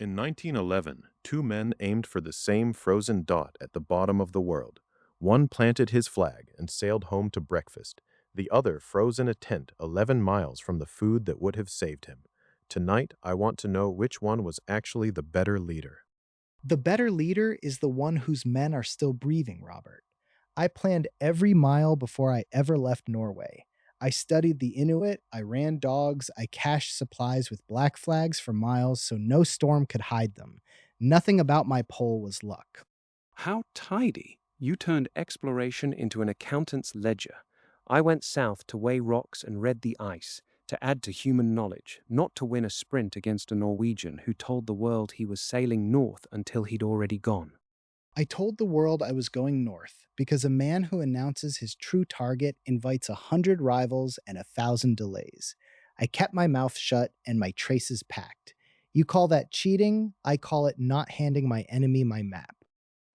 In 1911, two men aimed for the same frozen dot at the bottom of the world. One planted his flag and sailed home to breakfast. The other froze in a tent 11 miles from the food that would have saved him. Tonight, I want to know which one was actually the better leader. The better leader is the one whose men are still breathing, Robert. I planned every mile before I ever left Norway. I studied the Inuit, I ran dogs, I cached supplies with black flags for miles so no storm could hide them. Nothing about my pole was luck. How tidy! You turned exploration into an accountant's ledger. I went south to weigh rocks and read the ice, to add to human knowledge, not to win a sprint against a Norwegian who told the world he was sailing north until he'd already gone. I told the world I was going north because a man who announces his true target invites 100 rivals and 1,000 delays. I kept my mouth shut and my traces packed. You call that cheating? I call it not handing my enemy my map.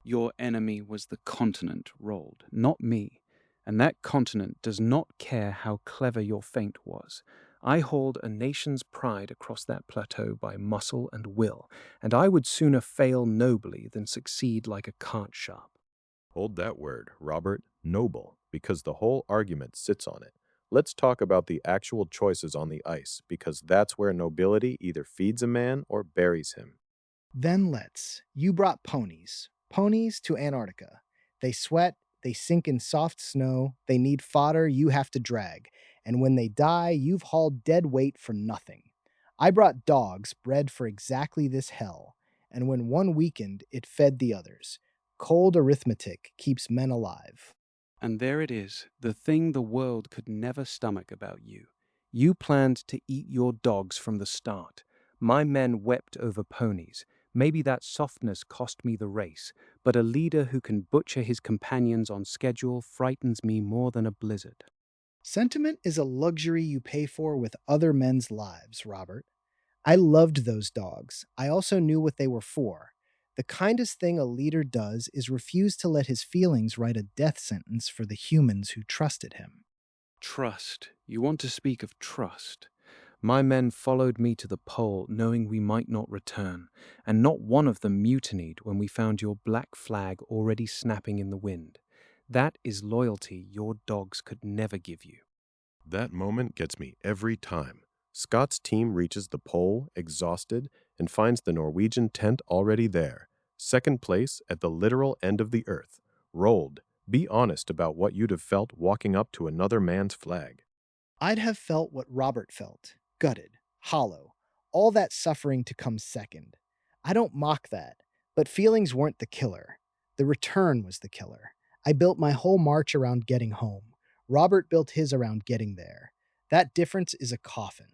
Your enemy was the continent, Rold, not me. And that continent does not care how clever your feint was. I hold a nation's pride across that plateau by muscle and will, and I would sooner fail nobly than succeed like a cart sharp. Hold that word, Robert. Noble, because the whole argument sits on it. Let's talk about the actual choices on the ice, because that's where nobility either feeds a man or buries him. Then let's. You brought ponies. Ponies to Antarctica. They sweat, they sink in soft snow, they need fodder you have to drag, and when they die, you've hauled dead weight for nothing. I brought dogs bred for exactly this hell, and when one weakened, it fed the others. Cold arithmetic keeps men alive. And there it is, the thing the world could never stomach about you. You planned to eat your dogs from the start. My men wept over ponies. Maybe that softness cost me the race, but a leader who can butcher his companions on schedule frightens me more than a blizzard. Sentiment is a luxury you pay for with other men's lives, Robert. I loved those dogs. I also knew what they were for. The kindest thing a leader does is refuse to let his feelings write a death sentence for the humans who trusted him. Trust. You want to speak of trust. My men followed me to the pole, knowing we might not return, and not one of them mutinied when we found your black flag already snapping in the wind. That is loyalty your dogs could never give you. That moment gets me every time. Scott's team reaches the pole, exhausted, and finds the Norwegian tent already there. Second place at the literal end of the earth. Rolled. Be honest about what you'd have felt walking up to another man's flag. I'd have felt what Robert felt gutted, hollow, all that suffering to come second. I don't mock that, but feelings weren't the killer. The return was the killer. I built my whole march around getting home. Robert built his around getting there. That difference is a coffin.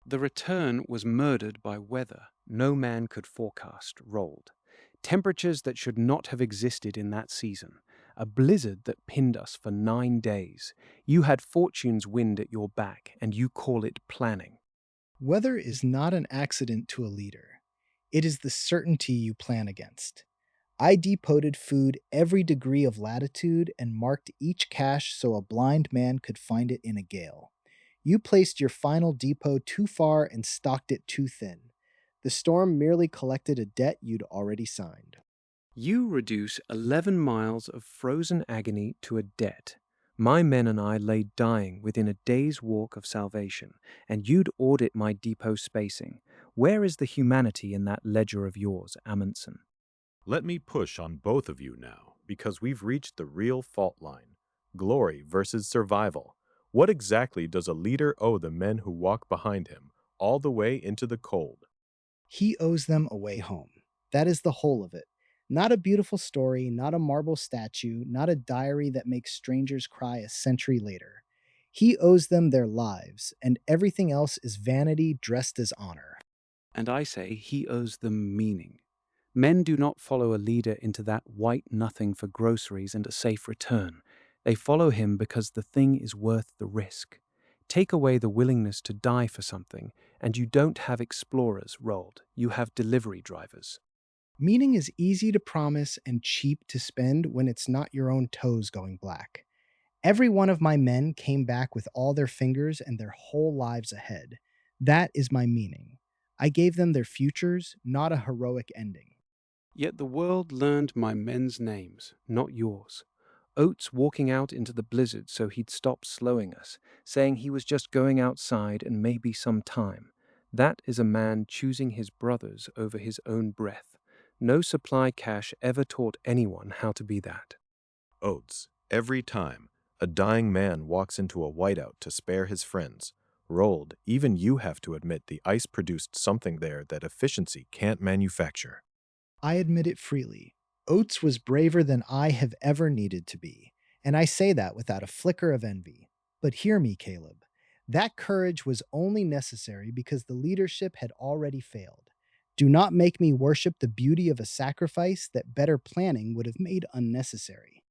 The return was murdered by weather no man could forecast, rolled. Temperatures that should not have existed in that season. A blizzard that pinned us for 9 days. You had fortune's wind at your back, and you call it planning. Weather is not an accident to a leader. It is the certainty you plan against. I depoted food every degree of latitude and marked each cache so a blind man could find it in a gale. You placed your final depot too far and stocked it too thin. The storm merely collected a debt you'd already signed. You reduce 11 miles of frozen agony to a debt. My men and I lay dying within a day's walk of salvation, and you'd audit my depot spacing. Where is the humanity in that ledger of yours, Amundsen? Let me push on both of you now, because we've reached the real fault line. Glory versus survival. What exactly does a leader owe the men who walk behind him, all the way into the cold? He owes them a way home. That is the whole of it. Not a beautiful story, not a marble statue, not a diary that makes strangers cry a century later. He owes them their lives, and everything else is vanity dressed as honor. And I say he owes them meaning. Men do not follow a leader into that white nothing for groceries and a safe return. They follow him because the thing is worth the risk. Take away the willingness to die for something, and you don't have explorers rolled. You have delivery drivers. Meaning is easy to promise and cheap to spend when it's not your own toes going black. Every one of my men came back with all their fingers and their whole lives ahead. That is my meaning. I gave them their futures, not a heroic ending. Yet the world learned my men's names, not yours. Oates walking out into the blizzard so he'd stop slowing us, saying he was just going outside and maybe some time. That is a man choosing his brothers over his own breath. No supply cache ever taught anyone how to be that. Oates, every time a dying man walks into a whiteout to spare his friends. Rolled, even you have to admit the ice produced something there that efficiency can't manufacture. I admit it freely. Oates was braver than I have ever needed to be, and I say that without a flicker of envy. But hear me, Caleb. That courage was only necessary because the leadership had already failed. Do not make me worship the beauty of a sacrifice that better planning would have made unnecessary.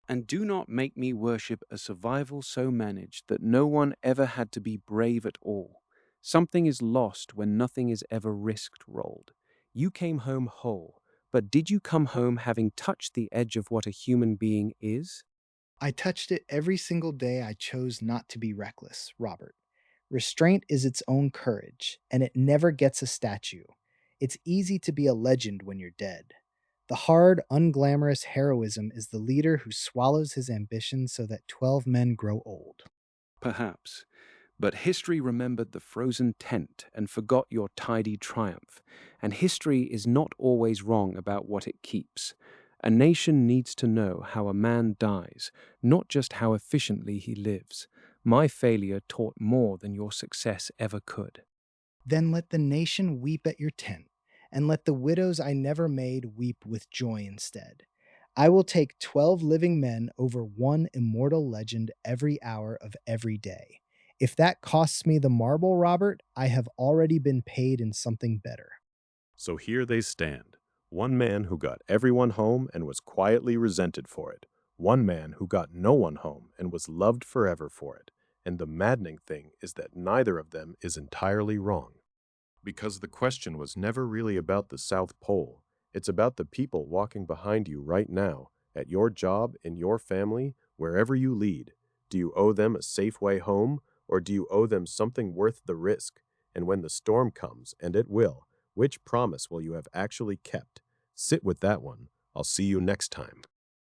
And do not make me worship a survival so managed that no one ever had to be brave at all. Something is lost when nothing is ever risked, Rolled. You came home whole, but did you come home having touched the edge of what a human being is? I touched it every single day I chose not to be reckless, Robert. Restraint is its own courage, and it never gets a statue. It's easy to be a legend when you're dead. The hard, unglamorous heroism is the leader who swallows his ambition so that 12 men grow old. Perhaps. But history remembered the frozen tent and forgot your tidy triumph. And history is not always wrong about what it keeps. A nation needs to know how a man dies, not just how efficiently he lives. My failure taught more than your success ever could. Then let the nation weep at your tent, and let the widows I never made weep with joy instead. I will take 12 living men over one immortal legend every hour of every day. If that costs me the marble, Robert, I have already been paid in something better. So here they stand. One man who got everyone home and was quietly resented for it. One man who got no one home and was loved forever for it. And the maddening thing is that neither of them is entirely wrong. Because the question was never really about the South Pole. It's about the people walking behind you right now, at your job, in your family, wherever you lead. Do you owe them a safe way home, or do you owe them something worth the risk? And when the storm comes, and it will, which promise will you have actually kept? Sit with that one. I'll see you next time.